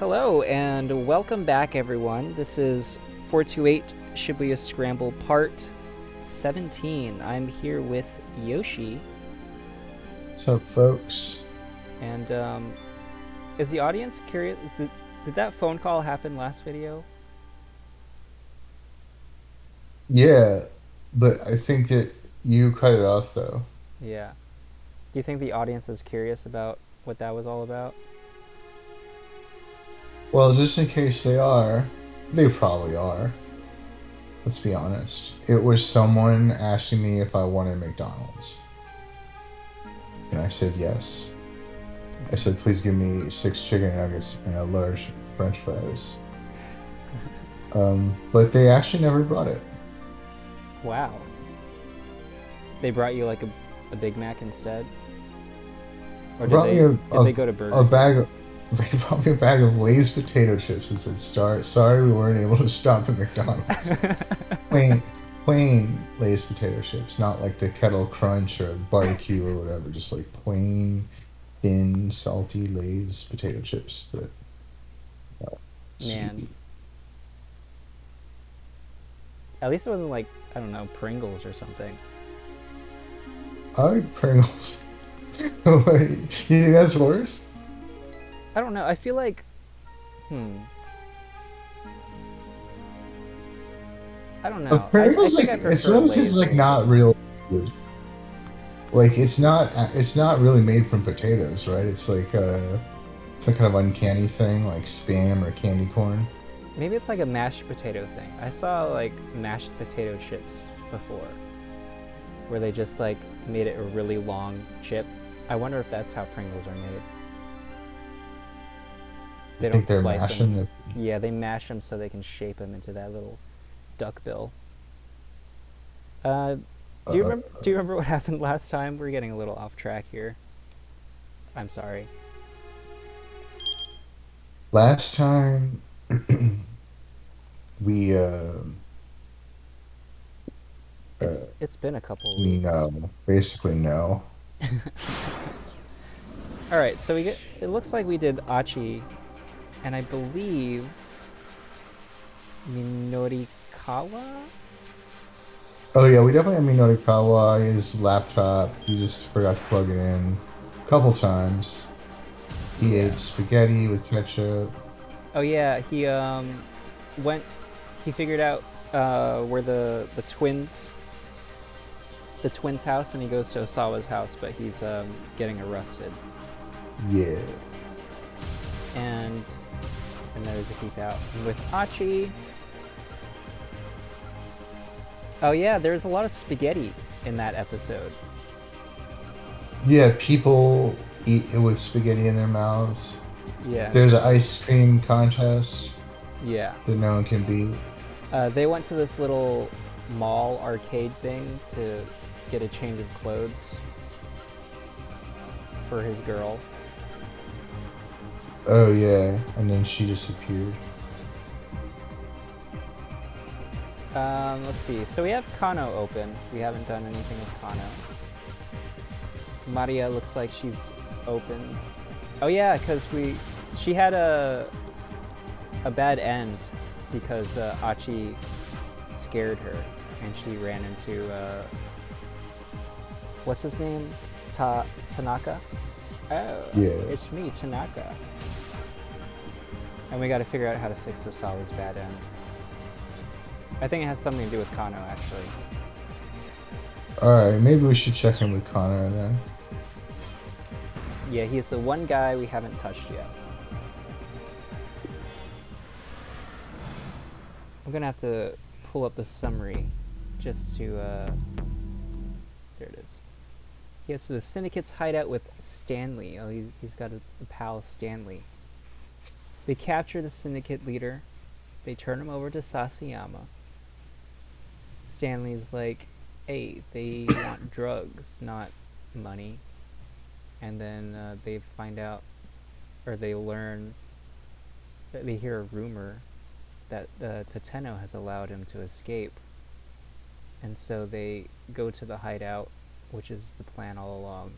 Hello and welcome back, everyone. This is 428 Shibuya Scramble Part 17. I'm here with Yoshi, What's up, folks? and is the audience curious? Did that phone call happen last video? Yeah, but I think that you cut it off though. Yeah. Do you think the audience is curious about what that was all about? Well, just in case they are, they probably are. Let's be honest. It was someone asking me if I wanted McDonald's, and I said yes. I said, please give me six chicken nuggets and a large French fries. But they actually never brought it. Wow. They brought you like a Big Mac instead? Or They did brought me they did they go to a Burger King? bag of they brought me a bag of Lay's potato chips and said, sorry we weren't able to stop at McDonald's." Plain Lay's potato chips, not like the kettle crunch or the barbecue or whatever, just like plain thin salty Lay's potato chips that Man, sweet. at least it wasn't like, I don't know, Pringles or something. I like Pringles. Wait, you think that's worse? I don't know. I feel like, hmm, I don't know. I Pringles, think like, I it's prefer one of those things Lay's a like little bit not more. real food. Like it's not really made from potatoes, right? It's like some kind of uncanny thing like spam or candy corn. Maybe it's like a mashed potato thing. I saw like mashed potato chips before, where they just like made it a really long chip. I wonder if that's how Pringles are made. You They think don't they're slice them. mashing the Yeah, they mash them so they can shape them into that little duck bill. Uh, do you uh, remember? Do you remember what happened last time? We're getting a little off track here. I'm sorry. last time we uh It's been a couple of weeks. no, basically no. All right, so we get. It looks like we did Achi, and I believe Minorikawa. Oh yeah, we definitely have Minorikawa, his laptop. He just forgot to plug it in a couple times. He Yeah. ate spaghetti with ketchup. Oh yeah, he went. He figured out where the twins' house, and he goes to Osawa's house, but he's getting arrested. Yeah. And there's a peep out. And with Achi, oh yeah, there's a lot of spaghetti in that episode. Yeah, people eat it with spaghetti in their mouths. Yeah, There's an ice cream contest yeah. that no one can beat. They went to this little mall arcade thing to get a change of clothes for his girl. Oh yeah, and then she disappeared. Let's see. So we have Kano open. We haven't done anything with Kano. Maria looks like she's opens. Oh yeah, because she had a bad end because Achi scared her and she ran into what's his name? Tanaka. Oh, Yeah. it's me, Tanaka. And we got to figure out how to fix Osawa's bad end. I think it has something to do with Kano, actually. Alright, maybe we should check in with Connor then. Yeah, he's the one guy we haven't touched yet. I'm gonna have to pull up the summary just to, there it is. He has the Syndicate's hideout with Stanley. Oh, he's got a pal, Stanley. They capture the Syndicate leader. They turn him over to Sasayama. Stanley's like, hey, they want drugs, not money. And then they find out, or they learn, they hear a rumor that Tateno has allowed him to escape. And so they go to the hideout, which is the plan all along,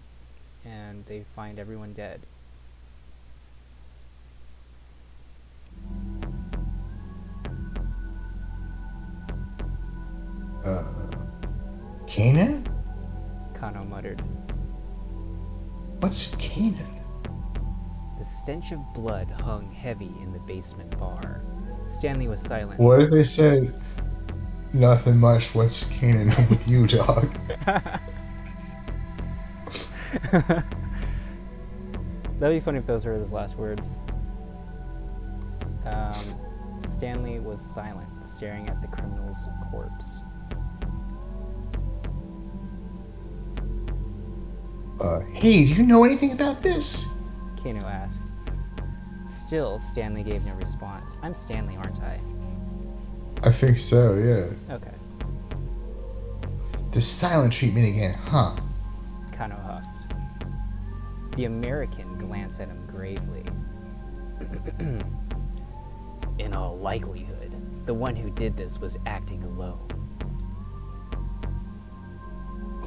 and they find everyone dead. Kanan? Kano muttered. What's Kanan? The stench of blood hung heavy in the basement bar. Stanley was silent. What did they say? Nothing much. What's Kanan with you, dog? That'd be funny if those were his last words. Stanley was silent, staring at the criminal's corpse. Hey, do you know anything about this? Kano asked. Still, Stanley gave no response. I'm Stanley, aren't I? I think so, yeah. Okay. The silent treatment again, huh? Kano huffed. The American glanced at him gravely. In all likelihood, the one who did this was acting alone.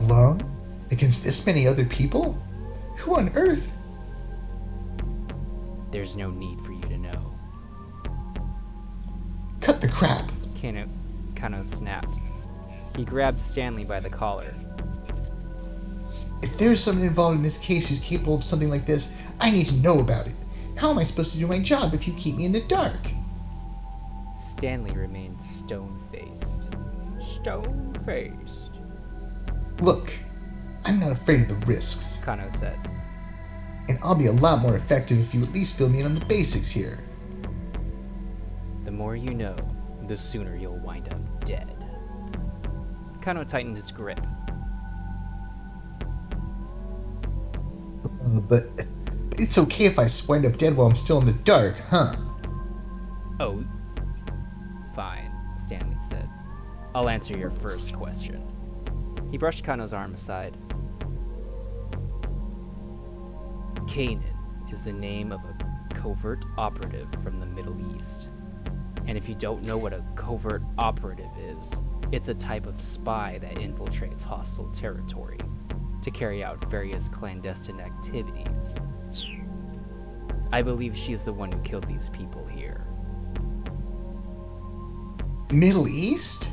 Alone? Against this many other people? Who on earth? There's no need for you to know. Cut the crap. Kano snapped. He grabbed Stanley by the collar. If there's someone involved in this case who's capable of something like this, I need to know about it. How am I supposed to do my job if you keep me in the dark? Stanley remained stone-faced. Stone-faced. Look, I'm not afraid of the risks. Kano said. And I'll be a lot more effective if you at least fill me in on the basics here. The more you know, the sooner you'll wind up dead. Kano tightened his grip. But it's okay if I wind up dead while I'm still in the dark, huh? Oh, fine, Stanley said. I'll answer your first question. He brushed Kano's arm aside. Kanan is the name of a covert operative from the Middle East. And if you don't know what a covert operative is, it's a type of spy that infiltrates hostile territory to carry out various clandestine activities. I believe she's the one who killed these people here. Middle East?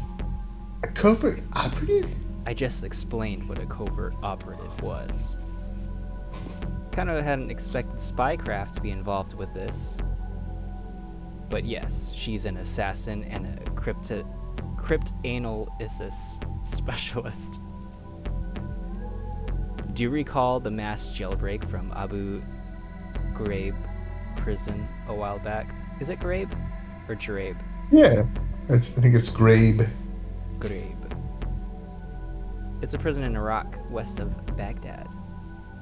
A covert operative? I just explained what a covert operative was. Kano hadn't expected spycraft to be involved with this. But yes, she's an assassin and a cryptanalysis specialist. Do you recall the mass jailbreak from Abu Ghraib prison a while back? Is it Ghraib or Ghraib? Yeah, I think it's Grabe. Ghraib. It's a prison in Iraq, west of Baghdad.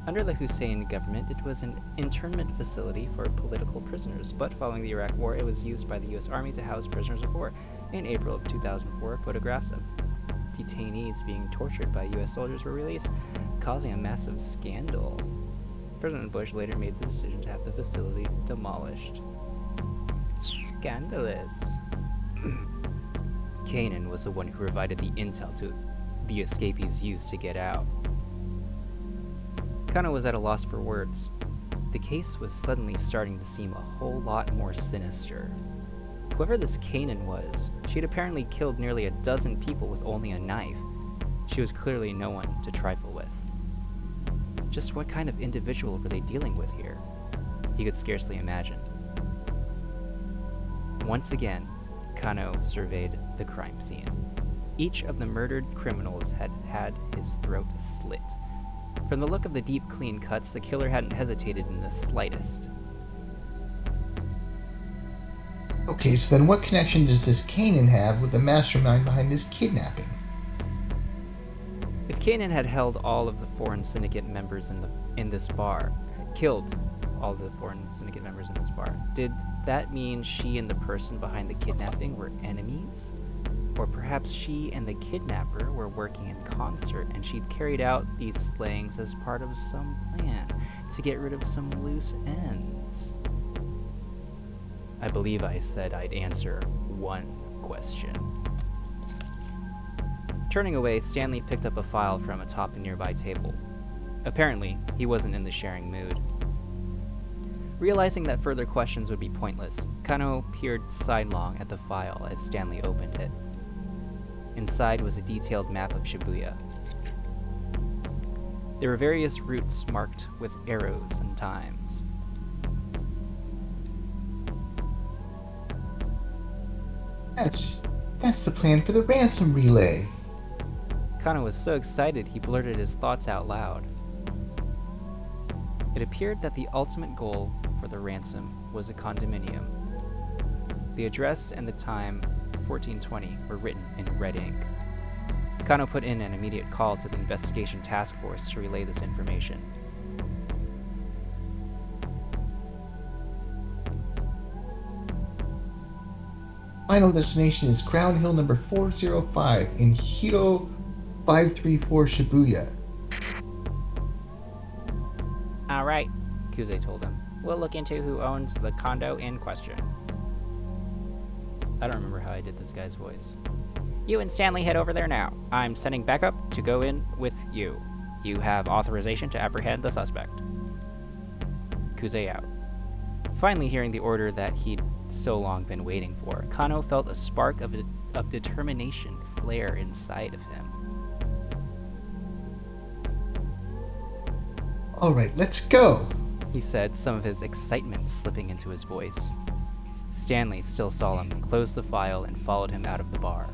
Under the Hussein government, it was an internment facility for political prisoners, but following the Iraq War, it was used by the U.S. Army to house prisoners of war. In April of 2004, photographs of detainees being tortured by U.S. soldiers were released, causing a massive scandal. President Bush later made the decision to have the facility demolished. Scandalous. Kanan was the one who provided the intel to the escapees used to get out. Kano was at a loss for words. The case was suddenly starting to seem a whole lot more sinister. Whoever this Kanan was, she had apparently killed nearly a dozen people with only a knife. She was clearly no one to trifle with. Just what kind of individual were they dealing with here? He could scarcely imagine. Once again, Kano surveyed the crime scene. Each of the murdered criminals had had his throat slit. From the look of the deep, clean cuts, the killer hadn't hesitated in the slightest. Okay, so then what connection does this Kanan have with the mastermind behind this kidnapping? If Kanan had held all of the foreign syndicate members in this bar, killed all the foreign syndicate members in this bar, did that mean she and the person behind the kidnapping were enemies? Or perhaps she and the kidnapper were working in concert and she'd carried out these slayings as part of some plan to get rid of some loose ends. I believe I said I'd answer one question. Turning away, Stanley picked up a file from atop a nearby table. Apparently, he wasn't in the sharing mood. Realizing that further questions would be pointless, Kano peered sidelong at the file as Stanley opened it. Inside was a detailed map of Shibuya. There were various routes marked with arrows and times. That's that's the plan for the ransom relay. Kano was so excited he blurted his thoughts out loud. It appeared that the ultimate goal for the ransom was a condominium. The address and the time, 1420, were written in red ink. Kano put in an immediate call to the investigation task force to relay this information. Final destination is Crown Hill number 405 in Hiro 534 Shibuya. All right, Kuze told him. We'll look into who owns the condo in question. I don't remember how I did this guy's voice. You and Stanley head over there now. I'm sending backup to go in with you. You have authorization to apprehend the suspect. Kuze out. Finally hearing the order that he'd so long been waiting for, Kano felt a spark of determination flare inside of him. All right, let's go, He said, some of his excitement slipping into his voice. Stanley, still solemn, closed the file and followed him out of the bar.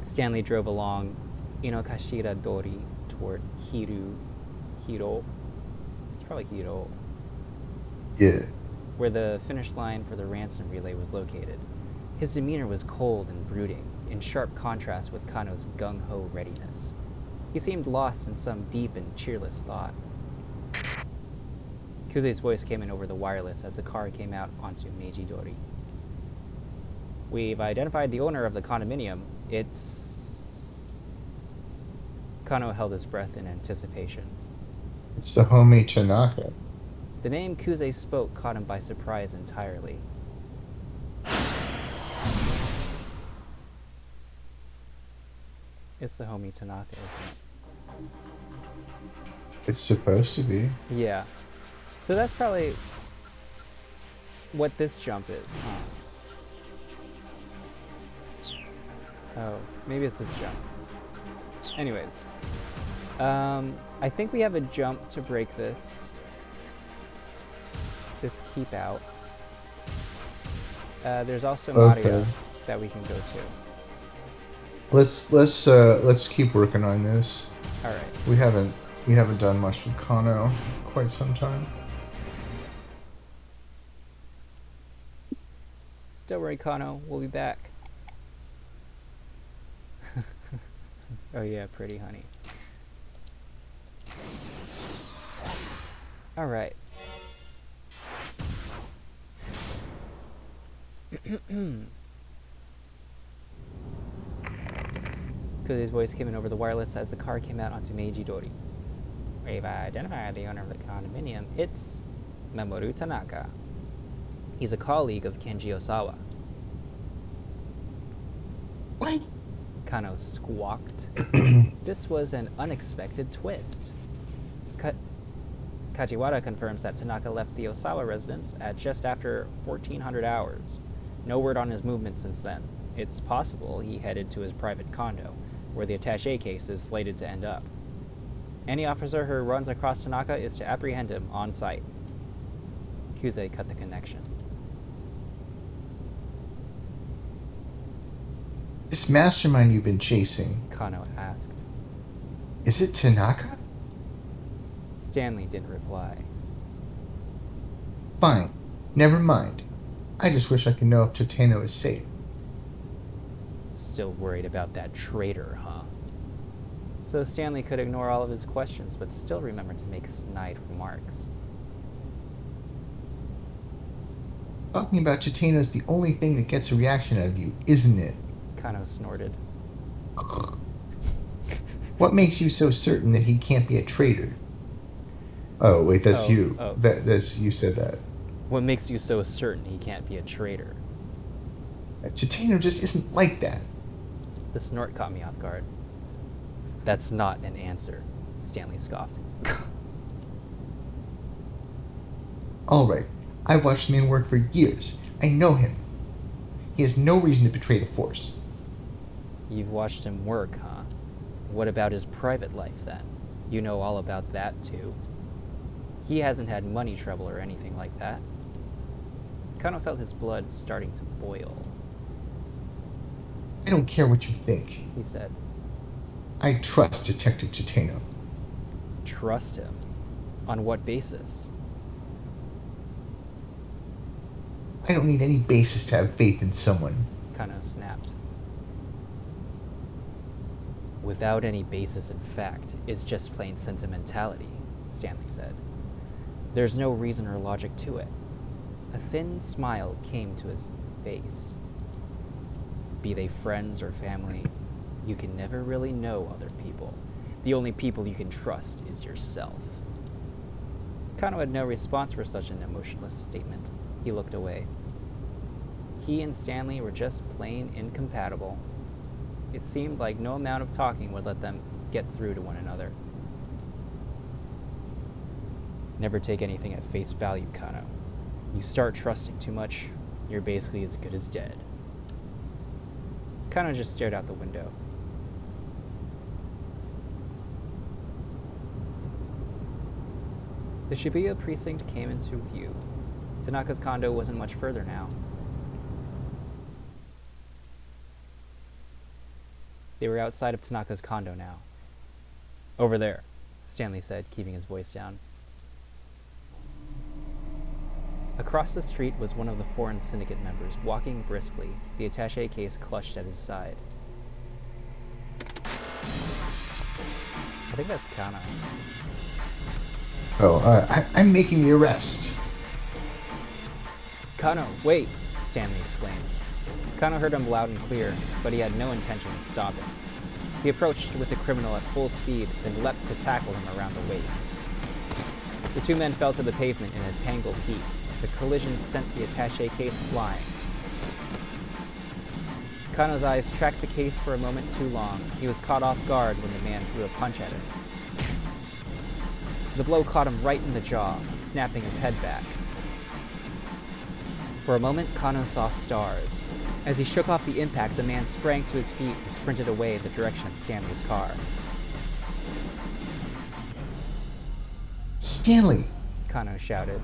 Stanley drove along Inokashira Dori toward Hiro. It's probably Hiro. Yeah. Where the finish line for the ransom relay was located. His demeanor was cold and brooding, in sharp contrast with Kano's gung-ho readiness. He seemed lost in some deep and cheerless thought. Kuze's voice came in over the wireless as the car came out onto Meiji Dori. We've identified the owner of the condominium. It's... Kano held his breath in anticipation. It's the homie Tanaka. The name Kuze spoke caught him by surprise entirely. It's the homie Tanaka, isn't It's supposed to be. it? Yeah. So that's probably what this jump is, huh? Oh, maybe it's this jump. Anyways. I think we have a jump to break this keep out. There's also Mario Okay. that we can go to. Let's keep working on this. All right. We haven't done much with Kano quite some time. Don't worry, Kano. We'll be back. Oh yeah, pretty honey. All right. Kuze's voice came in over the wireless as the car came out onto Meiji Dori. We've identified the owner of the condominium. It's Mamoru Tanaka. He's a colleague of Kenji Osawa. What? Kano squawked. This was an unexpected twist. Kajiwara confirms that Tanaka left the Osawa residence at just after 1400 hours. No word on his movements since then. It's possible he headed to his private condo, where the attaché case is slated to end up. Any officer who runs across Tanaka is to apprehend him on site. Kuze cut the connection. This mastermind you've been chasing, Kano asked. is it Tanaka? Stanley didn't reply. Fine. Never mind. I just wish I could know if Toteno is safe. Still worried about that traitor, huh? So Stanley could ignore all of his questions, but still remember to make snide remarks. Talking about Toteno is the only thing that gets a reaction out of you, isn't it? Kano snorted. What makes you so certain that he can't be a traitor? Oh, wait, that's you. Oh. That's you said that. What makes you so certain he can't be a traitor? Toteno just isn't like that. The snort caught me off guard. That's not an answer, Stanley scoffed. All right. I've watched the man work for years. I know him. He has no reason to betray the Force. You've watched him work, huh? What about his private life, then? You know all about that, too. He hasn't had money trouble or anything like that. Kano felt his blood starting to boil. I don't care what you think. He said, I trust Detective Chitano. trust him? On what basis? I don't need any basis to have faith in someone. Kano snapped. Without any basis in fact, it's just plain sentimentality, Stanley said. There's no reason or logic to it. A thin smile came to his face. Be they friends or family, you can never really know other people. The only people you can trust is yourself. Kano had no response for such an emotionless statement. He looked away. He and Stanley were just plain incompatible. It seemed like no amount of talking would let them get through to one another. Never take anything at face value, Kano. You start trusting too much, you're basically as good as dead. Kano just stared out the window. The Shibuya precinct came into view. Tanaka's condo wasn't much further now. They were outside of Tanaka's condo now. Over there, Stanley said, keeping his voice down. Across the street was one of the foreign syndicate members, walking briskly, the attaché case clutched at his side. I think that's Kano. I'm making the arrest. Kano, wait! Stanley exclaimed. Kano heard him loud and clear, but he had no intention of stopping. He approached with the criminal at full speed, then leapt to tackle him around the waist. The two men fell to the pavement in a tangled heap. The collision sent the attaché case flying. Kano's eyes tracked the case for a moment too long. He was caught off guard when the man threw a punch at him. The blow caught him right in the jaw, snapping his head back. For a moment, Kano saw stars. As he shook off the impact, the man sprang to his feet and sprinted away in the direction of Stanley's car. Stanley! Kano shouted.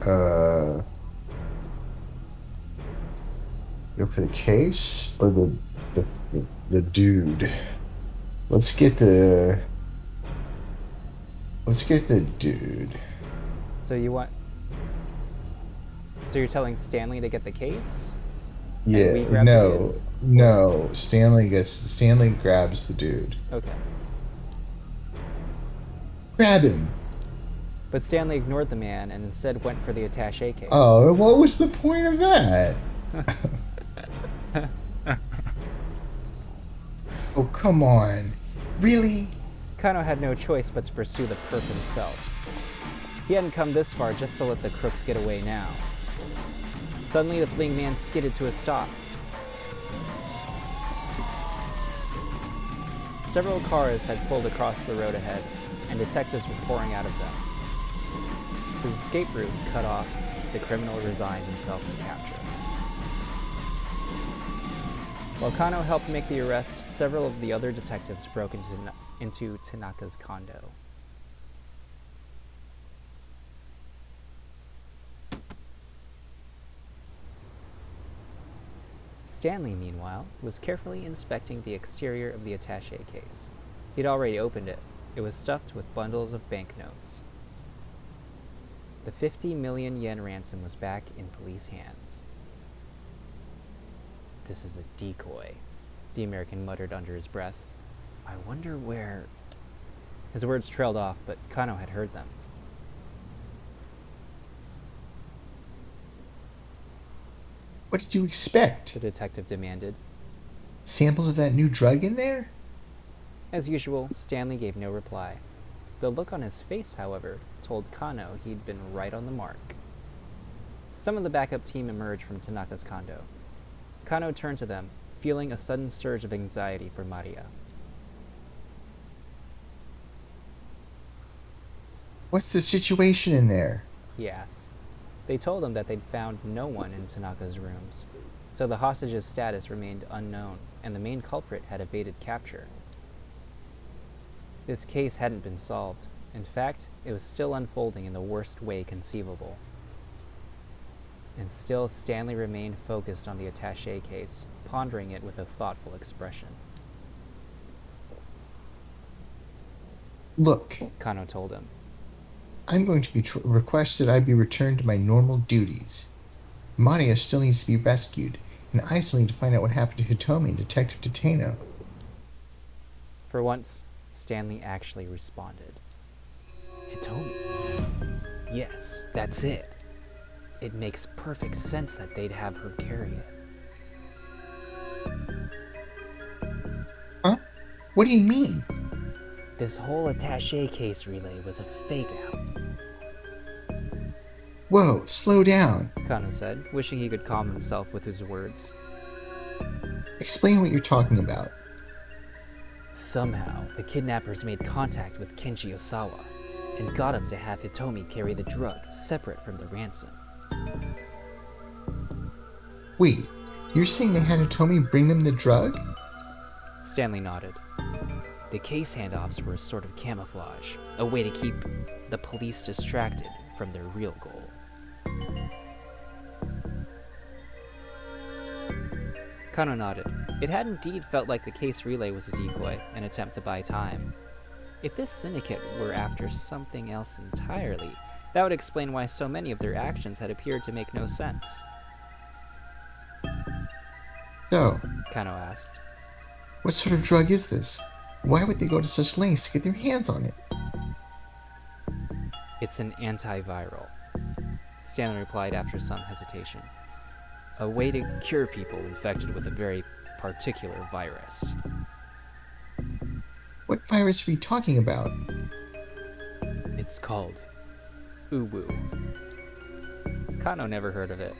Go for the case or the dude? Let's get the dude. So you're telling Stanley to get the case? Yeah, we grab no. Stanley grabs the dude. Okay. Grab him. But Stanley ignored the man and instead went for the attaché case. Oh, what was the point of that? Oh, come on. Really? Kano had no choice but to pursue the perp himself. He hadn't come this far just to let the crooks get away now. Suddenly, the fleeing man skidded to a stop. Several cars had pulled across the road ahead, and detectives were pouring out of them. His escape route cut off, the criminal resigned himself to capture. While Kano helped make the arrest, several of the other detectives broke into Tanaka's condo. Stanley, meanwhile, was carefully inspecting the exterior of the attaché case. He'd already opened it. It was stuffed with bundles of banknotes. The 50 million yen ransom was back in police hands. This is a decoy, the American muttered under his breath. I wonder where... His words trailed off, but Kano had heard them. What did you expect? The detective demanded. Samples of that new drug in there? As usual, Stanley gave no reply. The look on his face, however, told Kano he'd been right on the mark. Some of the backup team emerged from Tanaka's condo. Kano turned to them, feeling a sudden surge of anxiety for Maria. What's the situation in there? He asked. They told him that they'd found no one in Tanaka's rooms, so the hostage's status remained unknown, and the main culprit had evaded capture. This case hadn't been solved. In fact, it was still unfolding in the worst way conceivable. And still, Stanley remained focused on the attaché case, pondering it with a thoughtful expression. Look, Kano told him. I'm going to request that I be returned to my normal duties. Maria still needs to be rescued, and I still need to find out what happened to Hitomi and Detective Tateno. For once, Stanley actually responded. Hitomi? Yes, that's it. It makes perfect sense that they'd have her carry it. Huh? What do you mean? This whole attaché case relay was a fake-out. Whoa, slow down. Kano said, wishing he could calm himself with his words. Explain what you're talking about. Somehow, the kidnappers made contact with Kenshi Osawa and got him to have Hitomi carry the drug separate from the ransom. Wait, you're saying they had Hitomi bring them the drug? Stanley nodded. The case handoffs were a sort of camouflage, a way to keep the police distracted from their real goal. Kano nodded. It had indeed felt like the case relay was a decoy, an attempt to buy time. If this syndicate were after something else entirely, that would explain why so many of their actions had appeared to make no sense. So, Kano asked. what sort of drug is this? Why would they go to such lengths to get their hands on it? It's an antiviral, Stanley replied after some hesitation. A way to cure people infected with a very particular virus. What virus are we talking about? It's called Uwu. Kano never heard of it.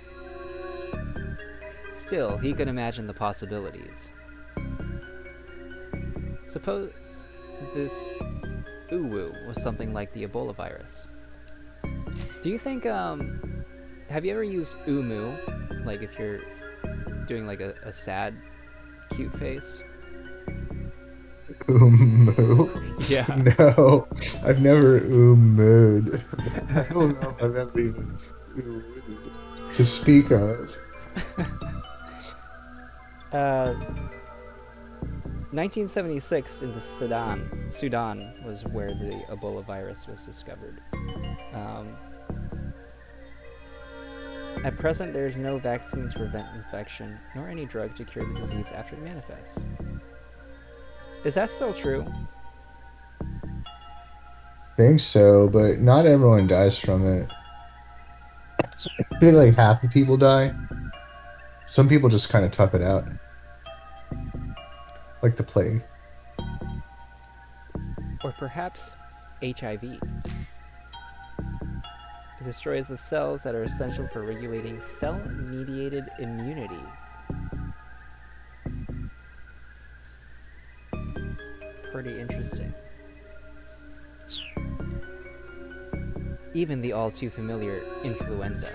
Still, he could imagine the possibilities. Suppose this Uwu was something like the Ebola virus. Do you think, have you ever used Umu? Like if you're doing like a sad, cute face? Moo? Yeah. No, I've never mooed. I don't know if I've ever even oohed to speak of. 1976 in the Sudan was where the Ebola virus was discovered. At present, there is no vaccine to prevent infection, nor any drug to cure the disease after it manifests. Is that still true? I think so, but not everyone dies from it. I feel like half the people die. Some people just kind of tough it out. Like the plague. Or perhaps HIV. It destroys the cells that are essential for regulating cell-mediated immunity. Pretty interesting. Even the all-too-familiar influenza.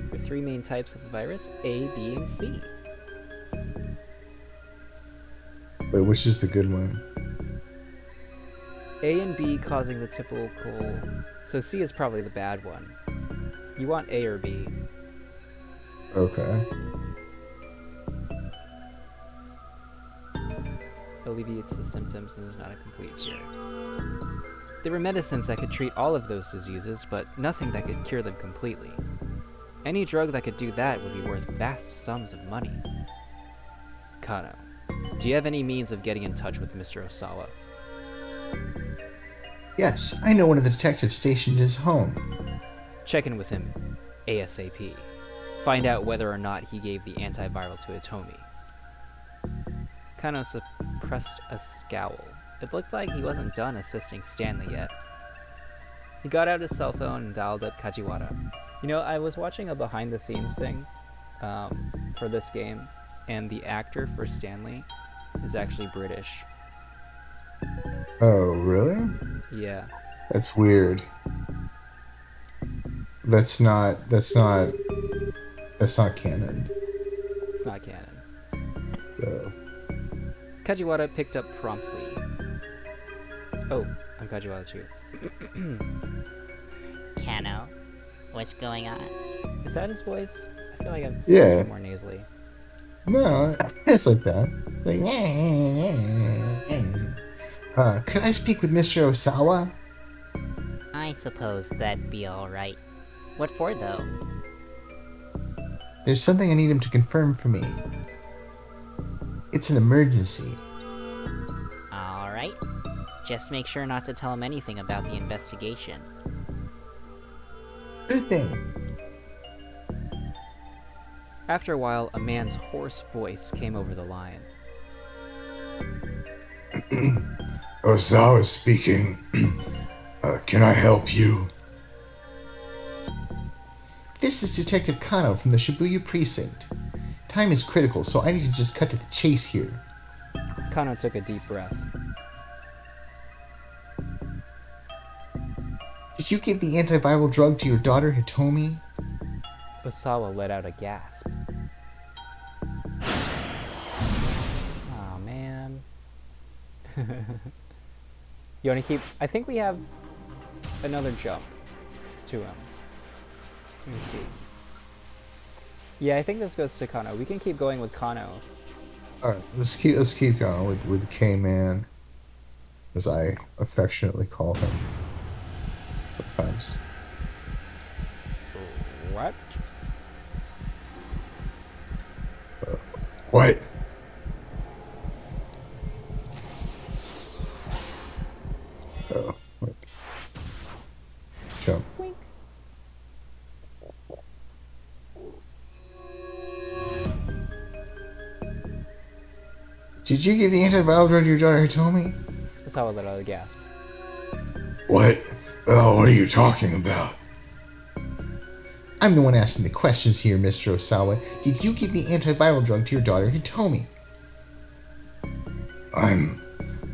With three main types of the virus, A, B, and C. Wait, which is the good one? A and B causing the typical... So C is probably the bad one. You want A or B. Okay. Alleviates the symptoms and is not a complete cure. There were medicines that could treat all of those diseases, but nothing that could cure them completely. Any drug that could do that would be worth vast sums of money. Kano, do you have any means of getting in touch with Mr. Osawa? Yes, I know one of the detectives stationed at his home. Check in with him ASAP. Find out whether or not he gave the antiviral to Hitomi. Kano suppressed a scowl. It looked like he wasn't done assisting Stanley yet. He got out his cell phone and dialed up Kajiwara. You know, I was watching a behind-the-scenes thing for this game, and the actor for Stanley is actually British. Oh, really? Yeah. That's weird. That's not. That's not. That's not canon. It's not canon. Uh, Kajiwara picked up promptly. Oh, I'm Kajiwara too. Kano, what's going on? Is that his voice? I feel like I'm yeah. speaking more nasally. No, it's like that. Like, could I speak with Mr. Osawa? I suppose that'd be alright. What for, though? There's something I need him to confirm for me. It's an emergency. Alright. Just make sure not to tell him anything about the investigation. Good thing. After a while, a man's hoarse voice came over the line. Osawa speaking. Can I help you? This is Detective Kano from the Shibuya precinct. Time is critical, so I need to just cut to the chase here. Kano took a deep breath. Did you give the antiviral drug to your daughter Hitomi? Osawa let out a gasp. Oh man. You wanna keep... I think we have another jump to him. Let me see. Yeah, I think this goes to Kano. We can keep going with Kano. Alright, let's keep going with K-Man, as I affectionately call him sometimes. What? What? Oh, wait. Jump. Wink. Did you give the antiviral drug to your daughter Hitomi? Osawa let out a gasp. What? Oh, what are you talking about? I'm the one asking the questions here, Mr. Osawa. Did you give the antiviral drug to your daughter Hitomi? I'm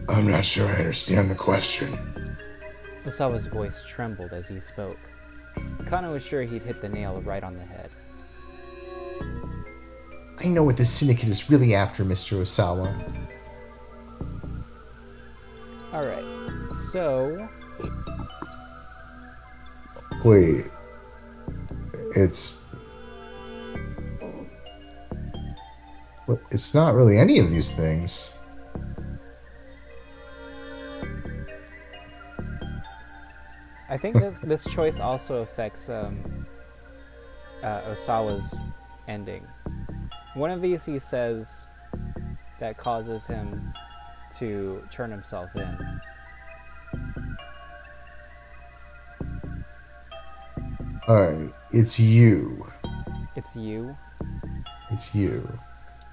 not sure I understand the question. Osawa's voice trembled as he spoke. Kano was sure he'd hit the nail right on the head. I know what the syndicate is really after, Mr. Osawa. Alright, so... Wait. It's not really any of these things. I think that this choice also affects Osawa's ending. One of these he says that causes him to turn himself in. Alright, it's you. It's you. It's you.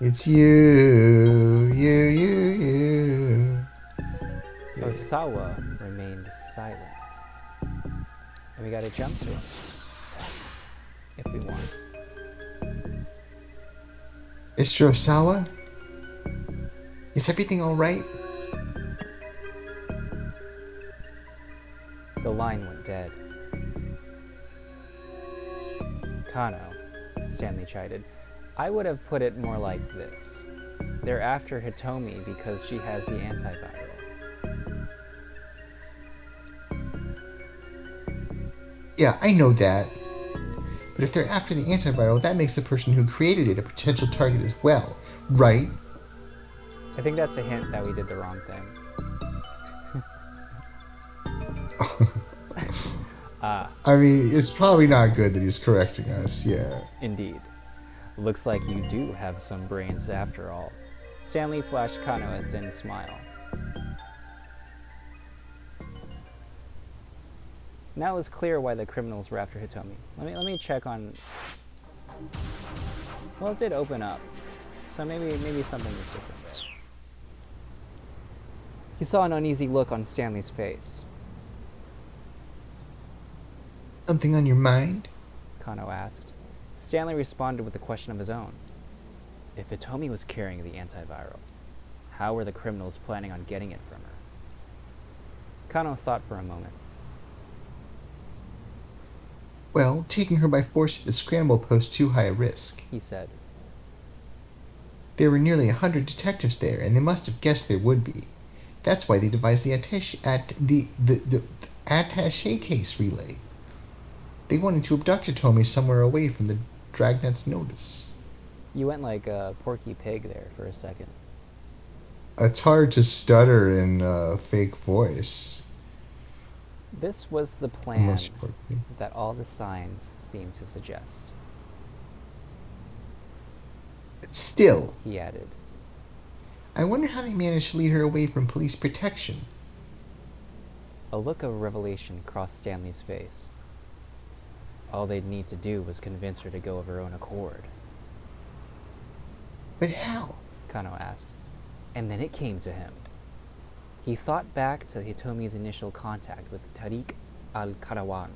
It's you. You. Osawa remained silent. And we gotta jump to him. If we want. Mr. Osawa? Is everything alright? The line went dead. Kano, Stanley chided. I would have put it more like this. They're after Hitomi because she has the antiviral. Yeah, I know that. But if they're after the antiviral, that makes the person who created it a potential target as well, right? I think that's a hint that we did the wrong thing. I mean, it's probably not good that he's correcting us, yeah. Indeed. Looks like you do have some brains after all. Stanley flashed Kano a thin smile. Now it was clear why the criminals were after Hitomi. Let me check on... Well, it did open up. So maybe something is different there. He saw an uneasy look on Stanley's face. Something on your mind? Kano asked. Stanley responded with a question of his own. If Hitomi was carrying the antiviral, how were the criminals planning on getting it from her? Kano thought for a moment. Well, taking her by force to the Scramble posed too high a risk. he said. There were nearly 100 detectives there, and they must have guessed there would be. That's why they devised the attaché case relay. They wanted to abduct Hitomi somewhere away from the Dragnet's notice. You went like a Porky Pig there for a second. It's hard to stutter in a fake voice. This was the plan Unless Porky. that all the signs seemed to suggest, Still, he added. I wonder how they managed to lead her away from police protection. A look of revelation crossed Stanley's face. All they'd need to do was convince her to go of her own accord. But how? Kano asked. And then it came to him. He thought back to Hitomi's initial contact with Tariq al-Karawan.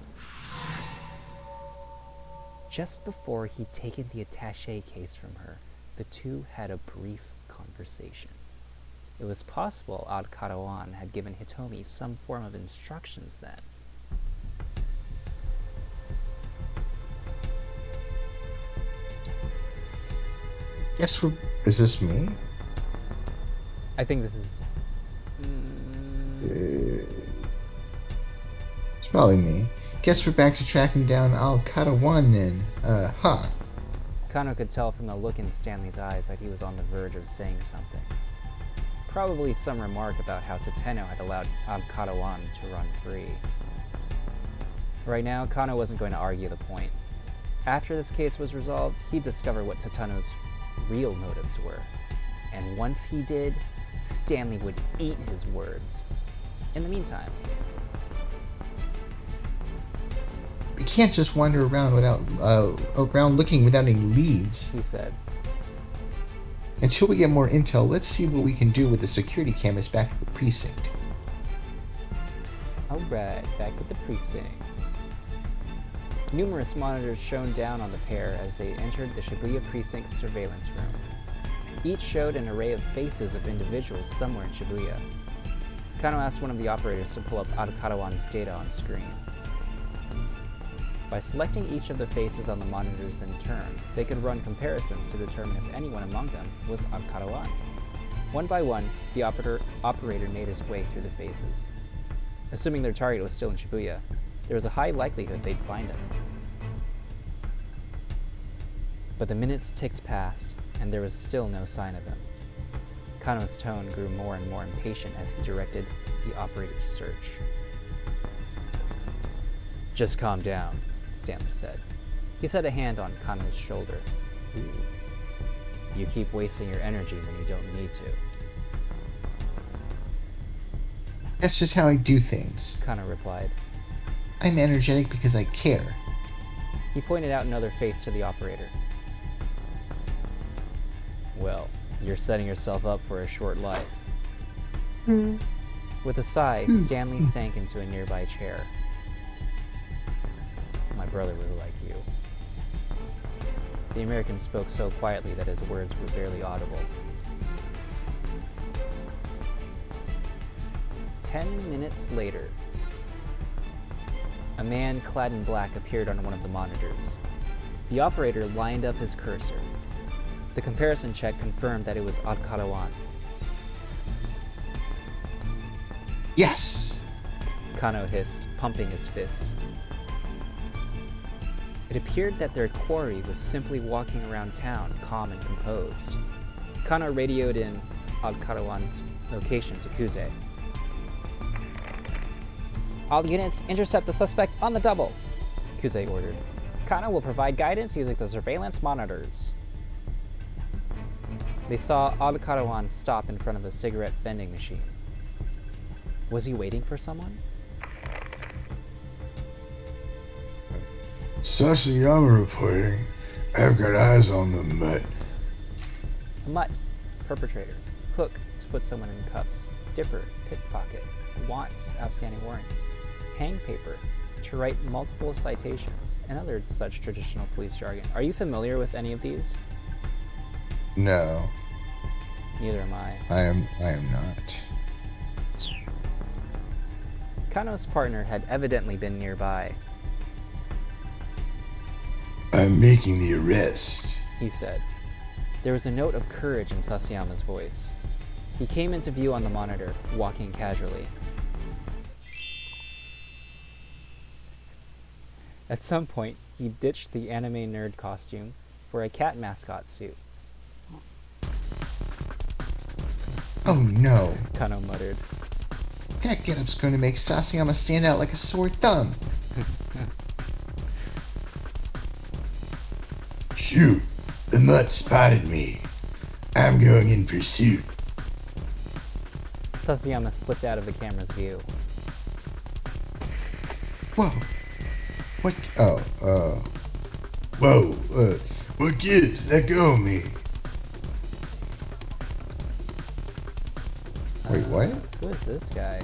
Just before he'd taken the attaché case from her, the two had a brief conversation. It was possible al-Karawan had given Hitomi some form of instructions then. Guess we're... Is this me? I think this is... It's probably me. Guess we're back to tracking down Al-Karawan then. Kano could tell from the look in Stanley's eyes that he was on the verge of saying something. Probably some remark about how Tateno had allowed Al-Karawan to run free. Right now, Kano wasn't going to argue the point. After this case was resolved, he'd discover what Tateno's real motives were. And once he did, Stanley would eat his words. In the meantime, We can't just wander around around looking without any leads. he said. Until we get more intel, let's see what we can do with the security cameras back at the precinct. Alright, back at the precinct. Numerous monitors shone down on the pair as they entered the Shibuya precinct surveillance room. Each showed an array of faces of individuals somewhere in Shibuya. Kano asked one of the operators to pull up Al-Karawan's data on screen. By selecting each of the faces on the monitors in turn, they could run comparisons to determine if anyone among them was Al-Karawan. One by one, the operator made his way through the faces. Assuming their target was still in Shibuya, there was a high likelihood they'd find him. But the minutes ticked past, and there was still no sign of him. Kano's tone grew more and more impatient as he directed the operator's search. "Just calm down," Stanley said. He set a hand on Kano's shoulder. "Ooh. You keep wasting your energy when you don't need to." That's just how I do things. Kano replied. I'm energetic because I care. He pointed out another face to the operator. "Well, you're setting yourself up for a short life." With a sigh, Stanley sank into a nearby chair. "My brother was like you." The American spoke so quietly that his words were barely audible. 10 minutes later, a man clad in black appeared on one of the monitors. The operator lined up his cursor. The comparison check confirmed that it was Al-Karawan. Yes! Kano hissed, pumping his fist. It appeared that their quarry was simply walking around town, calm and composed. Kano radioed in Al-Karawan's location to Kuze. "All units, intercept the suspect on the double," Kuze ordered. "Kano will provide guidance using the surveillance monitors." They saw Al-Karawan stop in front of a cigarette vending machine. Was he waiting for someone? Sasayama reporting. I've got eyes on the mutt. A mutt, perpetrator. Hook, to put someone in cuffs. Dipper, pickpocket. Wants, outstanding warrants. Hang paper, to write multiple citations, and other such traditional police jargon. Are you familiar with any of these? No, Neither am I. I am not. Kano's partner had evidently been nearby. I'm making the arrest. he said. There was a note of courage in Sasayama's voice. He came into view on the monitor, walking casually. At some point, he ditched the anime nerd costume for a cat mascot suit, Oh no. Kano muttered. That getup's going to make Sasayama stand out like a sore thumb. Shoot, the mutt spotted me. I'm going in pursuit. Sasayama slipped out of the camera's view. Whoa. What? Oh, Whoa, what gives? Let go of me. wait, what? Who is this guy?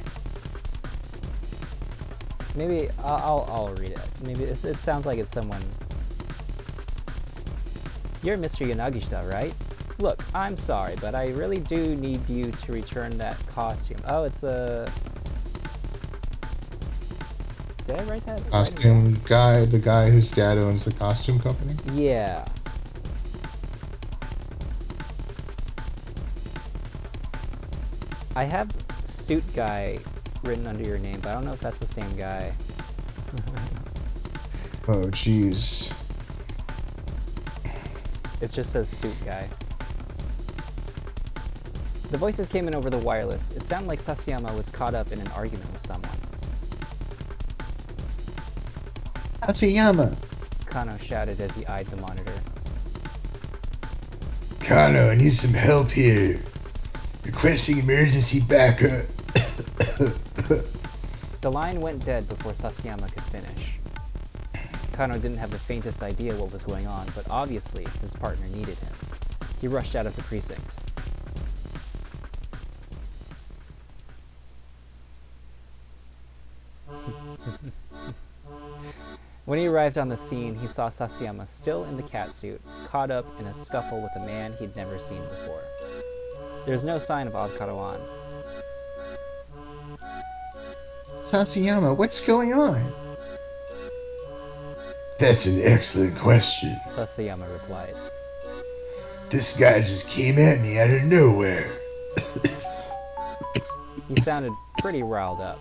Maybe I'll read it. Maybe it sounds like it's someone. You're Mr. Yanagishita, right? Look, I'm sorry, but I really do need you to return that costume. Oh, it's the. Did I write that? Costume guy, the guy whose dad owns the costume company? Yeah. I have suit guy written under your name, but I don't know if that's the same guy. Oh, jeez. It just says suit guy. The voices came in over the wireless. It sounded like Sasayama was caught up in an argument with someone. Sasayama! Kano shouted as he eyed the monitor. Kano, I need some help here. Requesting emergency backup. The line went dead before Sasayama could finish. Kano didn't have the faintest idea what was going on, but obviously his partner needed him. He rushed out of the precinct. When he arrived on the scene, he saw Sasayama still in the catsuit, caught up in a scuffle with a man he'd never seen before. There was no sign of Abkarawan. Sasayama, what's going on? That's an excellent question. Sasayama replied. This guy just came at me out of nowhere. He sounded pretty riled up.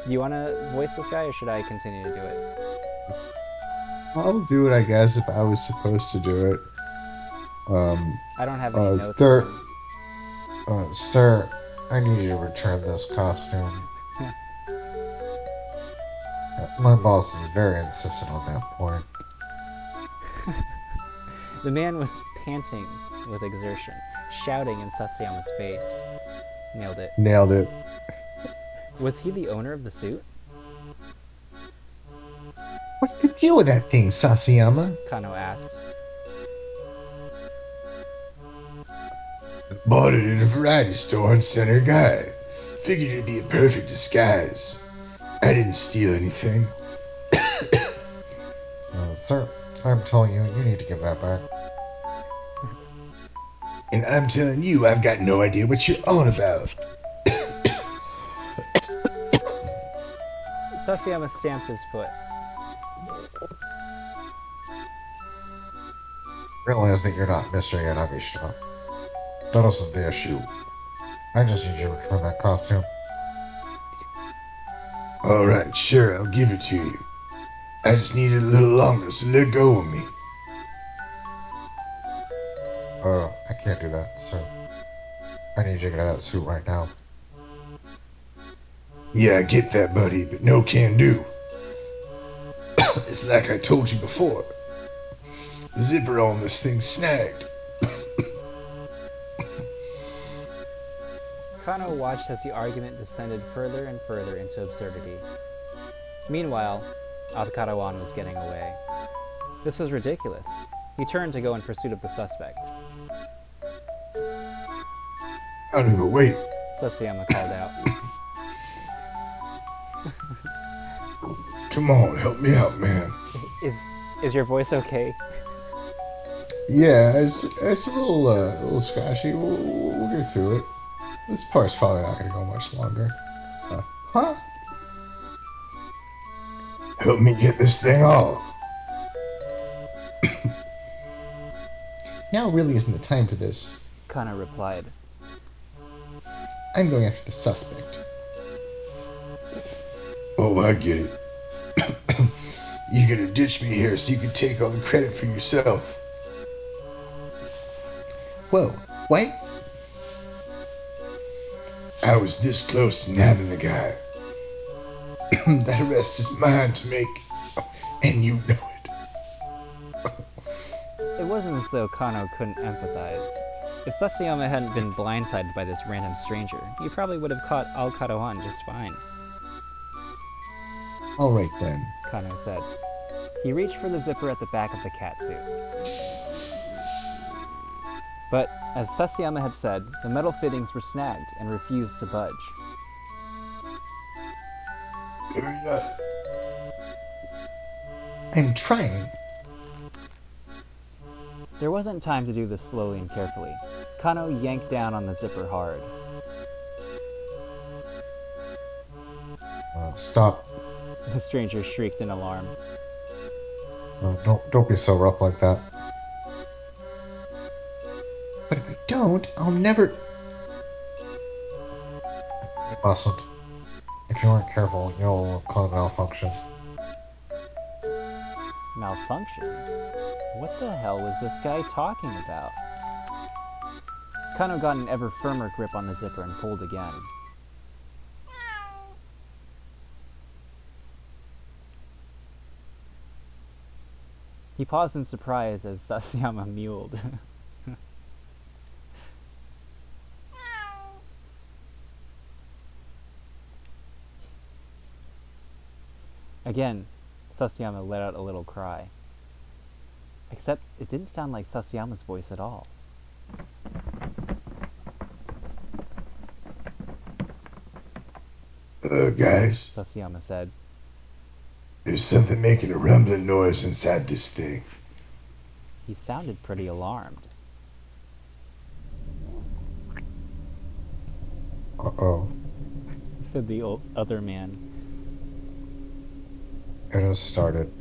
Do you want to voice this guy, or should I continue to do it? I'll do it, I guess, if I was supposed to do it. I don't have any notes. sir, on him. sir, I need you to return this costume. My boss is very insistent on that point. The man was panting with exertion, shouting in Sasayama's face. Nailed it. Nailed it. Was he the owner of the suit? What's the deal with that thing, Sasayama? Kano asked. Bought it at a variety store on Center Guy. Figured it'd be a perfect disguise. I didn't steal anything. Sir, I'm telling you, you need to give that back. And I'm telling you, I've got no idea what you're on about. Sasayama stamped his foot. Realize that you're not Mr. Yanagishita. That isn't the issue. I just need you to return that costume. Alright, sure, I'll give it to you. I just need it a little longer, so let go of me. I can't do that, sir. I need you to get out of that suit right now. Yeah, I get that, buddy, but no can do. It's like I told you before. The zipper on this thing snagged. Kano watched as the argument descended further and further into absurdity. Meanwhile, Abkarawan was getting away. This was ridiculous. He turned to go in pursuit of the suspect. I don't even wait. Sasayama called out. Come on, help me out, man. Is your voice okay? Yeah, it's a little scratchy. We'll get through it. This part's probably not going to go much longer. Huh? Help me get this thing off. Now really isn't the time for this. Kano replied. I'm going after the suspect. Oh, I get it. You're gonna ditch me here so you can take all the credit for yourself. Whoa, what? I was this close to nabbing the guy. That arrest is mine to make, and you know it. It wasn't as though Kano couldn't empathize. If Sasayama hadn't been blindsided by this random stranger, he probably would have caught Al-Kadohan just fine. Alright then. Kano said. He reached for the zipper at the back of the catsuit. But, as Sasayama had said, the metal fittings were snagged and refused to budge. Hurry up. I'm trying. There wasn't time to do this slowly and carefully. Kano yanked down on the zipper hard. Stop. The stranger shrieked in alarm. Don't be so rough like that. But if I don't, I'll never... You mustn't. If you aren't careful, you'll cause malfunction. Malfunction? What the hell was this guy talking about? Kano got an ever firmer grip on the zipper and pulled again. He paused in surprise as Sasayama mewled. Again, Sasayama let out a little cry. Except it didn't sound like Sasayama's voice at all. Guys, Sasayama said. there's something making a rumbling noise inside this thing. He sounded pretty alarmed. Uh-oh. Said the other man. It has started.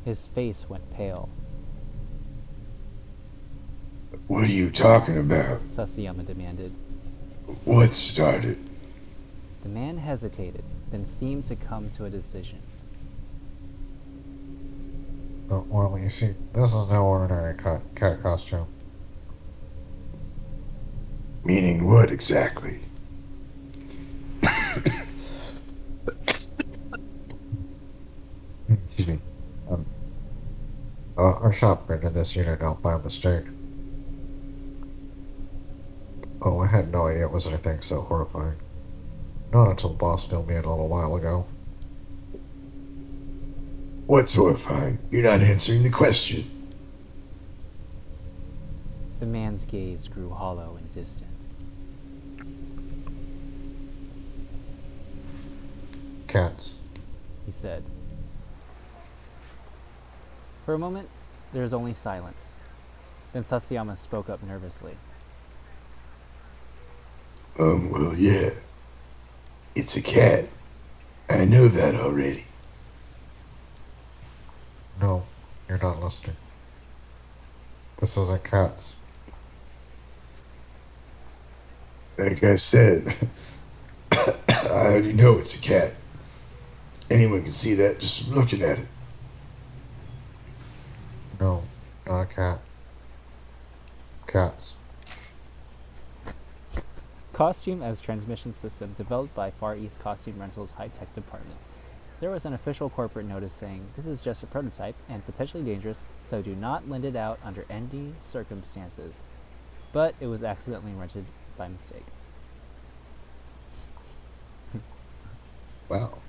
His face went pale. What are you talking about? Sasayama demanded. What started? The man hesitated, then seemed to come to a decision. Oh, well, you see, this is no ordinary cat costume. Meaning what exactly? Excuse me. Our shop rented this unit out by mistake. Oh, I had no idea it was anything so horrifying. Not until the boss filled me in a little while ago. What's horrifying? You're not answering the question. The man's gaze grew hollow and distant. Cats. He said. For a moment, there was only silence. Then Sasayama spoke up nervously. Well, yeah. It's a cat. I know that already. No, you're not listening. This isn't cats. Like I said, I already know it's a cat. Anyone can see that just from looking at it. No, not a cat. Cats. Costume as transmission system developed by Far East Costume Rental's high-tech department. There was an official corporate notice saying, "This is just a prototype and potentially dangerous, so do not lend it out under any circumstances." But it was accidentally rented by mistake. Wow.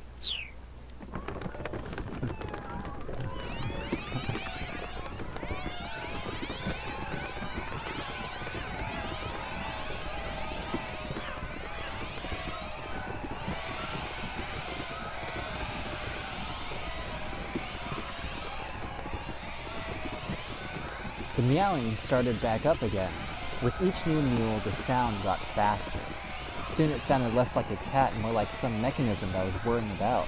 The meowing started back up again. With each new mewl, the sound got faster. Soon it sounded less like a cat and more like some mechanism that was whirring about.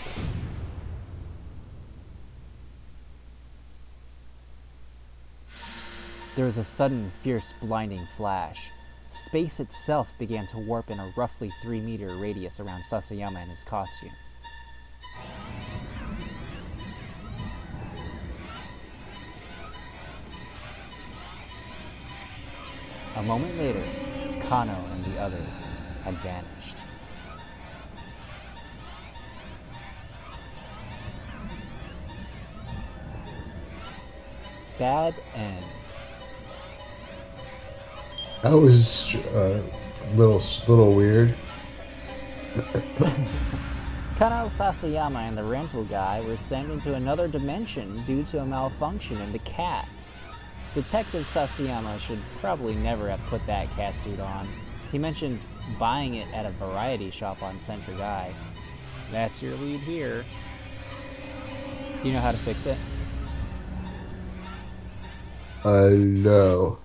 There was a sudden, fierce, blinding flash. Space itself began to warp in a roughly 3-meter radius around Sasayama and his costume. A moment later, Kano and the others had vanished. Bad end. That was little weird. Kano, Sasayama, and the rental guy were sent into another dimension due to a malfunction in the cats. Detective Sasayama should probably never have put that catsuit on. He mentioned buying it at a variety shop on Central Guy. That's your lead here. Do you know how to fix it? No.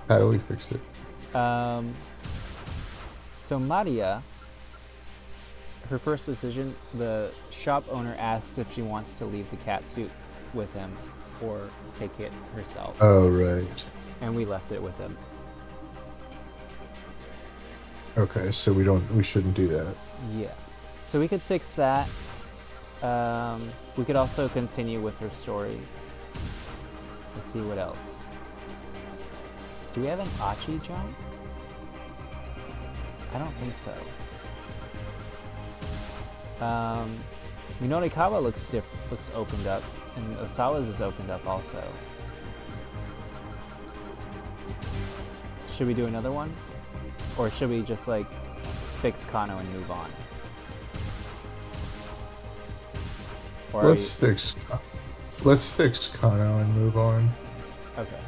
How do we fix it? So Maria, her first decision, the shop owner asks if she wants to leave the catsuit with him or take it herself. Oh, right. And we left it with him. Okay, so we shouldn't do that. Yeah. So we could fix that. We could also continue with her story. Let's see what else. Do we have an Achi jump? I don't think so. Minorikawa looks opened up, and Osawa's is opened up also. Should we do another one? Or should we just like fix Kano and move on? Or Let's fix Kano and move on. Okay.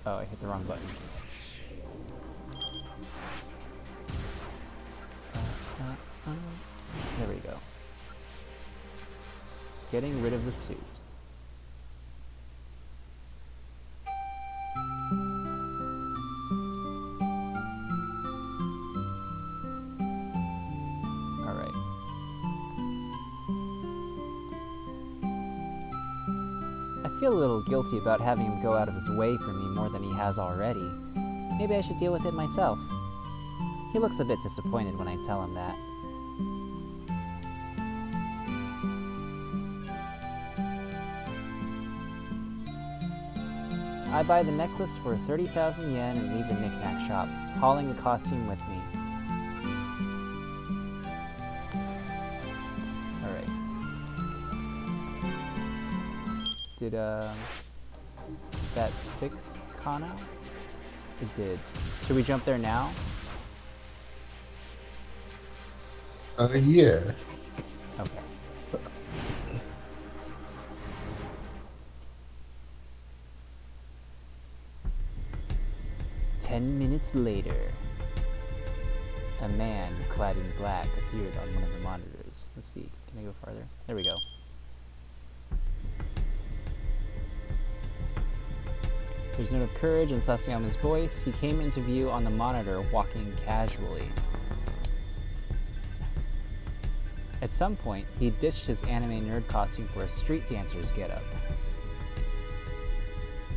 Oh, I hit the wrong button. There we go. Getting rid of the suit. Alright. I feel a little guilty about having him go out of his way for me more than he has already. Maybe I should deal with it myself. He looks a bit disappointed when I tell him that. I buy the necklace for 30,000 yen and leave the knick-knack shop, hauling the costume with me. Alright. Did, that fix Kano? It did. Should we jump there now? Yeah. Okay. 10 minutes later, a man clad in black appeared on one of the monitors. Let's see, can I go farther? There we go. There's a note of courage in Sasayama's voice. He came into view on the monitor, walking casually. At some point, he ditched his anime nerd costume for a street dancer's getup.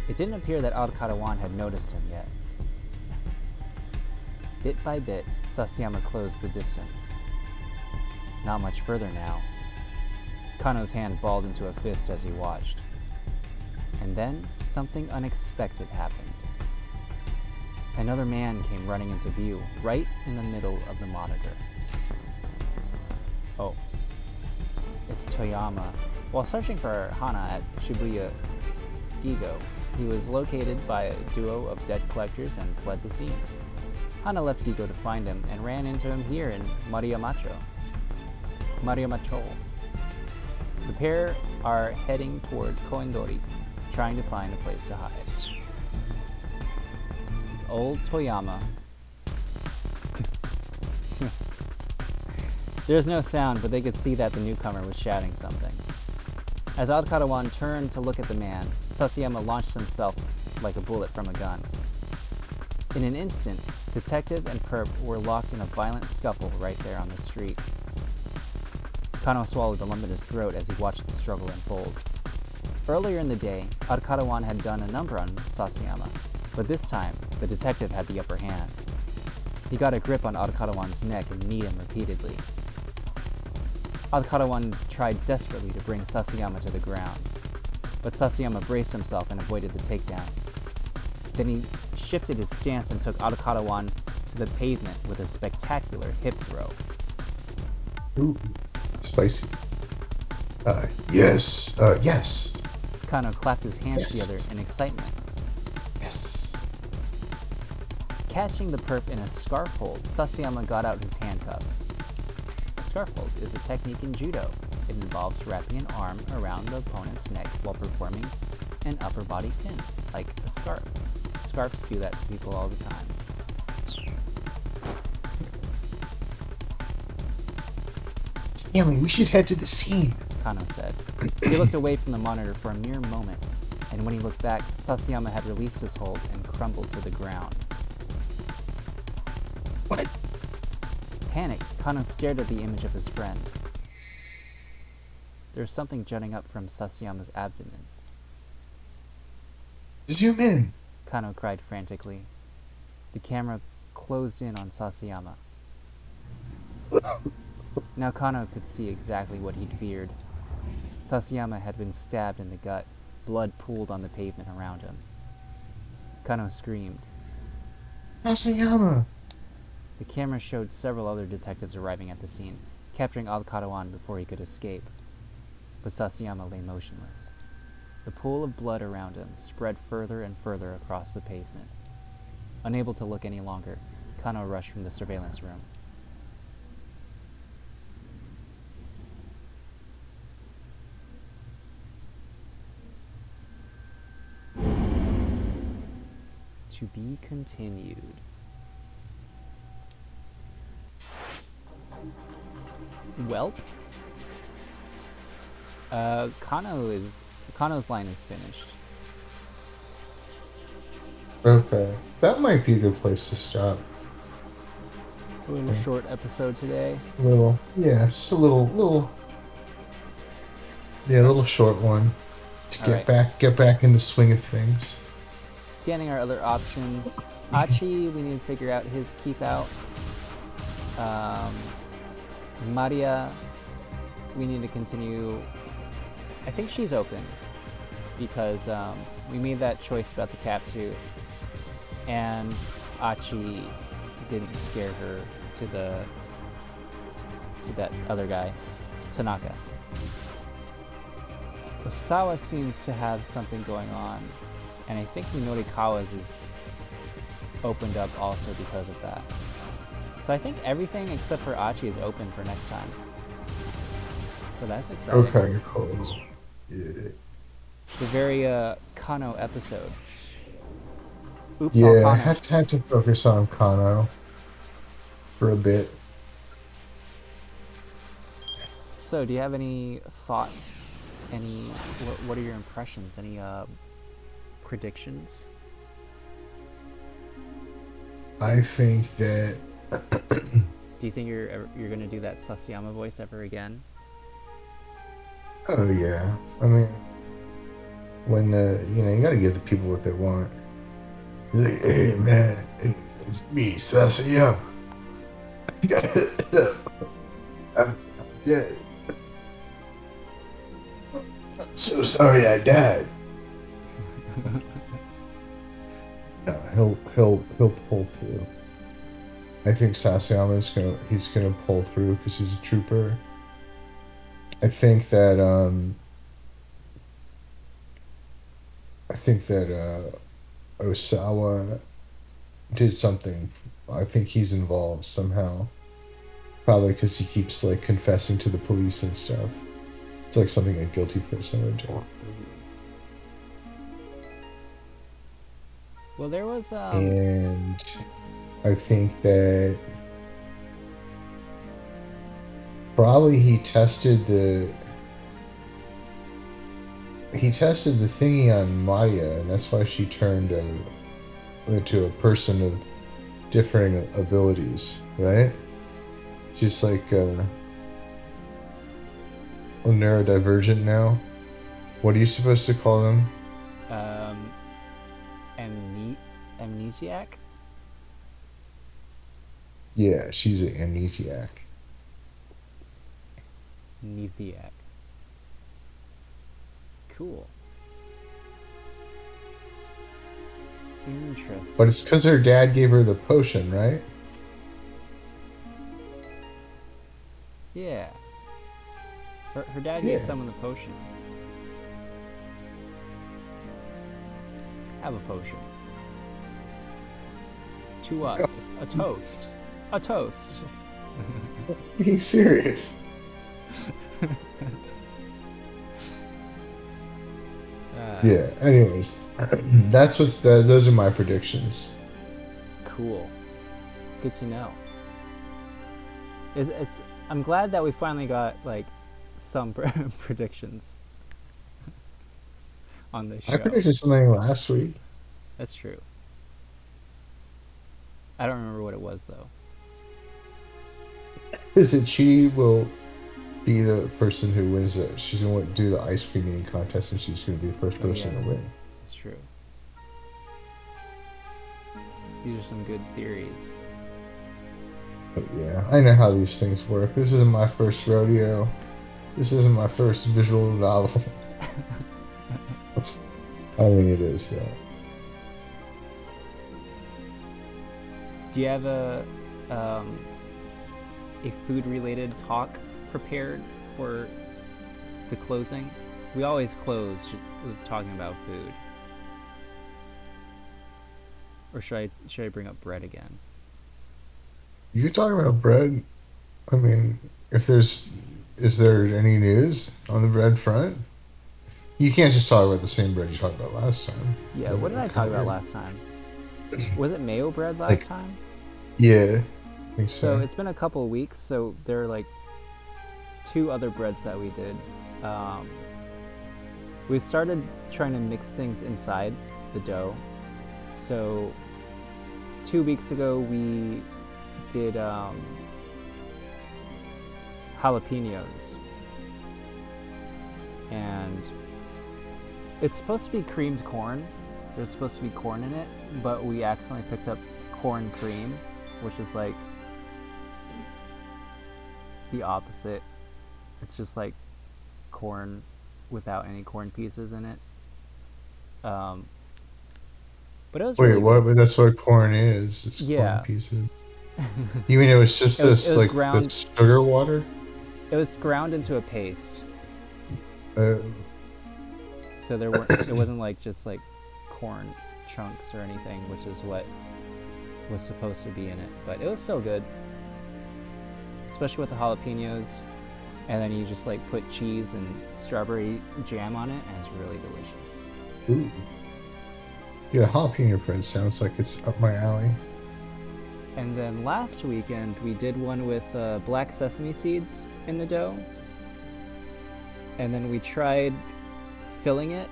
It didn't appear that Alcadawan had noticed him yet. Bit by bit, Sasayama closed the distance. Not much further now. Kano's hand balled into a fist as he watched. And then, something unexpected happened. Another man came running into view, right in the middle of the monitor. Oh. It's Toyama. While searching for Hana at Shibuya Gigo, he was located by a duo of debt collectors and fled the scene. Hana left Gigo to find him and ran into him here in Mariamacho. The pair are heading toward Koendori, trying to find a place to hide. It's old Toyama. There's no sound, but they could see that the newcomer was shouting something. As Alcadawan turned to look at the man, Sasayama launched himself like a bullet from a gun. In an instant, Detective and Perp were locked in a violent scuffle right there on the street. Kano swallowed the lump in his throat as he watched the struggle unfold. Earlier in the day, Arkadawan had done a number on Sasayama, but this time, the detective had the upper hand. He got a grip on Arkadawan's neck and kneed him repeatedly. Arkadawan tried desperately to bring Sasayama to the ground, but Sasayama braced himself and avoided the takedown. Then he shifted his stance and took Arkadawan to the pavement with a spectacular hip throw. Ooh, spicy. Yes. Kano clapped his hands Yes. together in excitement. Yes. Catching the perp in a scarf hold, Sasayama got out his handcuffs. A scarf hold is a technique in judo. It involves wrapping an arm around the opponent's neck while performing an upper body pin, like a scarf. Scarves do that to people all the time. Stanley, we should head to the scene. Kano said. He looked away from the monitor for a mere moment, and when he looked back, Sasayama had released his hold and crumbled to the ground. What? Panicked, Kano stared at the image of his friend. There was something jutting up from Sasayama's abdomen. Zoom in. Kano cried frantically. The camera closed in on Sasayama. Now Kano could see exactly what he'd feared. Sasayama had been stabbed in the gut. Blood pooled on the pavement around him. Kano screamed. Sasayama. The camera showed several other detectives arriving at the scene, capturing Al-Qadawan before he could escape. But Sasayama lay motionless. The pool of blood around him spread further and further across the pavement. Unable to look any longer, Kano rushed from the surveillance room. To be continued. Welp. Kano's line is finished. Okay, that might be a good place to stop. A little short episode today. Just a little short one to get back in the swing of things. Scanning our other options. Achi, we need to figure out his keep out. Maria, we need to continue. I think she's open because we made that choice about the catsuit, and Achi didn't scare her to that other guy, Tanaka. Osawa seems to have something going on, and I think Minorikawa's is opened up also because of that. So I think everything except for Achi is open for next time. So that's exciting. Okay, cool. Yeah. It's a very Kano episode. Oops, Yeah, all I Kano. had to focus on Kano for a bit. So, do you have any thoughts? What are your impressions? Any predictions? I think that Do you think you're going to do that Sasayama voice ever again? oh yeah. I mean, when you gotta give the people what they want. Like, hey man, it's me, Sasayama. I'm dead. I'm so sorry I died. No, he'll pull through. I think Sasayama's gonna pull through because he's a trooper. I think that Osawa did something. I think he's involved somehow. Probably because he keeps like confessing to the police and stuff. It's like something a guilty person would do. Well, there was And I think that probably he tested the thingy on Maya, and that's why she turned into a person of differing abilities, right? Just like neurodivergent now. What are you supposed to call them? Amnesiac. Yeah, she's an amnesiac. Amnesiac. Cool. Interesting. But it's because her dad gave her the potion, right? Yeah. Her dad Yeah. gave someone the potion. Have a potion. To us. A toast. A toast. Being serious. Yeah. Anyways, those are my predictions. Cool. Good to know. I'm glad that we finally got like some predictions on this show. I predicted something last week. That's true. I don't remember what it was though. Is that she will be the person who wins it? She's going to do the ice cream eating contest, and she's going to be the first person to win. That's true. These are some good theories. But yeah, I know how these things work. This isn't my first rodeo. This isn't my first visual novel. I mean, it is, yeah. Do you have a food-related talk prepared for the closing? We always close with talking about food. Or should I bring up bread again? You talking about bread? I mean, is there any news on the bread front? You can't just talk about the same bread you talked about last time. Yeah, what did I talk about last time? Was it mayo bread last time? Yeah, I think so. So it's been a couple of weeks, so there are like 2 other breads that we did. We started trying to mix things inside the dough. So 2 weeks ago we did jalapenos, and it's supposed to be creamed corn. There's supposed to be corn in it, but we accidentally picked up corn cream, which is like the opposite. It's just like corn without any corn pieces in it. But it was really what? good. But that's what corn is. It's Yeah. corn pieces. You mean it was just It was like ground. this sugar water? It was ground into a paste, Uh, so it wasn't like just like corn chunks or anything, which is what was supposed to be in it. But it was still good, especially with the jalapenos. And then you just like put cheese and strawberry jam on it, and it's really delicious. ooh. Yeah, jalapeno bread sounds like it's up my alley. And then last weekend we did one with black sesame seeds in the dough. And then we tried filling it,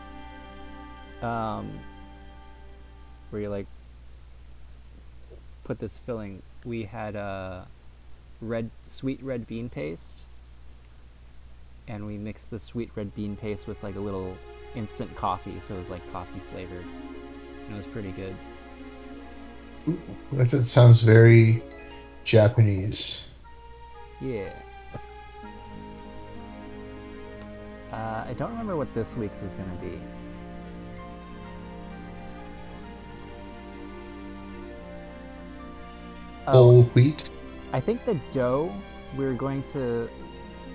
where you like put this filling. We had sweet red bean paste, and we mixed the sweet red bean paste with like a little instant coffee, so it was like coffee flavored. And it was pretty good. Ooh, that sounds very Japanese. Yeah. I don't remember what this week's is gonna be. Whole wheat? I think the dough, we're going to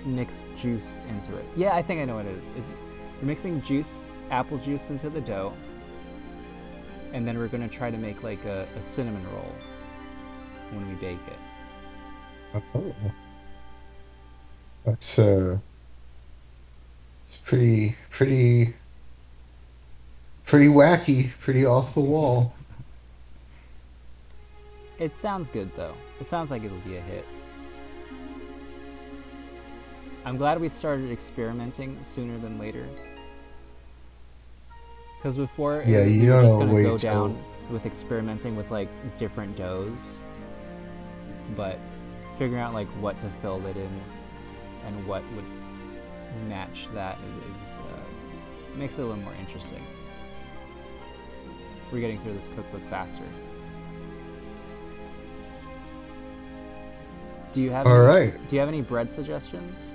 mix juice into it. Yeah, I think I know what it is. We're mixing apple juice into the dough, and then we're going to try to make like a cinnamon roll when we bake it. Oh. That's it's pretty wacky, pretty off the wall. It sounds good though. It sounds like it'll be a hit. I'm glad we started experimenting sooner than later. Because before, Yeah, we you were don't just going to wait go till- down with experimenting with like different doughs. But figuring out like what to fill it in and what would match that is Makes it a little more interesting. We're getting through this cookbook faster. Do you have All any, right. Do you have any bread suggestions?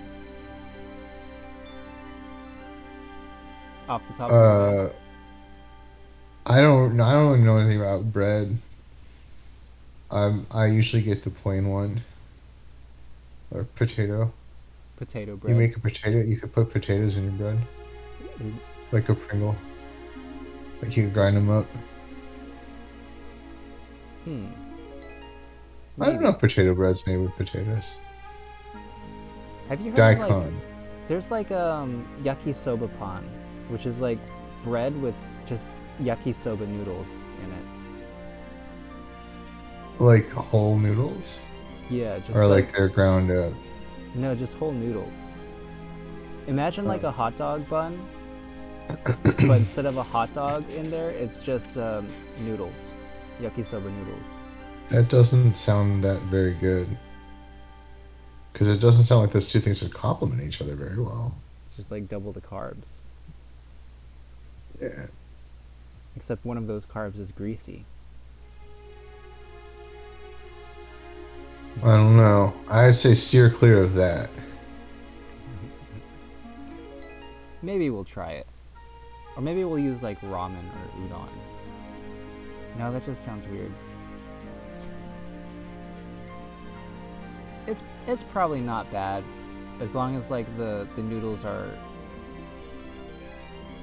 Off the top of your head? I don't know anything about bread. I usually get the plain one or potato. Potato You bread. make a potato. You could put potatoes in your bread, like a Pringle. Like you could grind them up. Hmm. I don't know Maybe. if potato bread's made with potatoes. Have you heard of like? Daikon. There's like yakisoba pan, which is like bread with just yakisoba noodles in it. Like whole noodles? Yeah, just Or like like they're ground up? no, just whole noodles. Imagine like a hot dog bun, but instead of a hot dog in there, it's just noodles, yakisoba noodles. That doesn't sound that very good. Because it doesn't sound like those two things would complement each other very well. It's just like double the carbs, Yeah. except one of those carbs is greasy. I don't know. I'd say steer clear of that. Maybe we'll try it, or maybe we'll use like ramen or udon. No, that just sounds weird. It's probably not bad, as long as like the noodles are,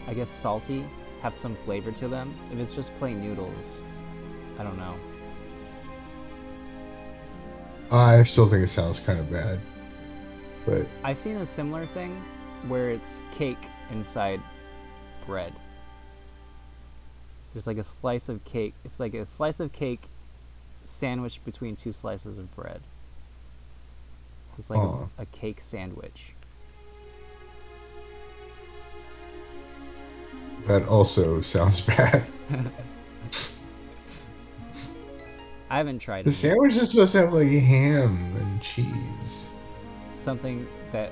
I guess, salty, have some flavor to them. If it's just plain noodles, I don't know. I still think it sounds kind of bad. But I've seen a similar thing where it's cake inside bread. There's like a slice of cake. It's like a slice of cake sandwiched between two slices of bread. So it's like a cake sandwich. that also sounds bad. I haven't tried The it. sandwich is supposed to have like ham and cheese. Something that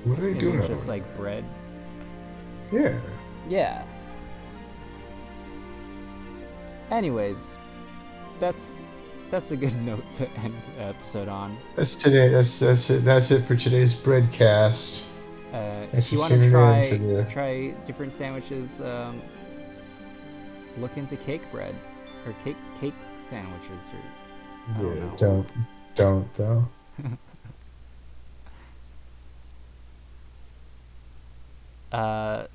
What are they doing? isn't just over like bread. there? Yeah. Anyways, that's a good note to end the episode on. That's today. That's it. That's it for today's breadcast. If you want to try different sandwiches, look into cake bread or cake sandwiches, or I don't know. Don't though.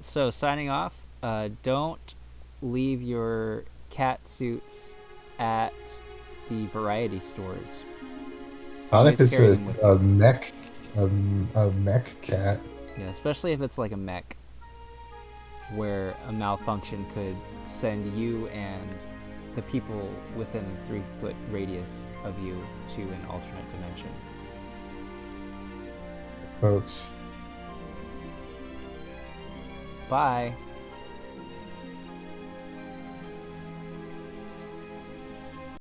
So signing off. Don't leave your cat suits at the variety stores. I like Always this carry them with you. a mech cat. Yeah, especially if it's like a mech, where a malfunction could send you and the people within a 3-foot radius of you to an alternate dimension. Folks. Bye.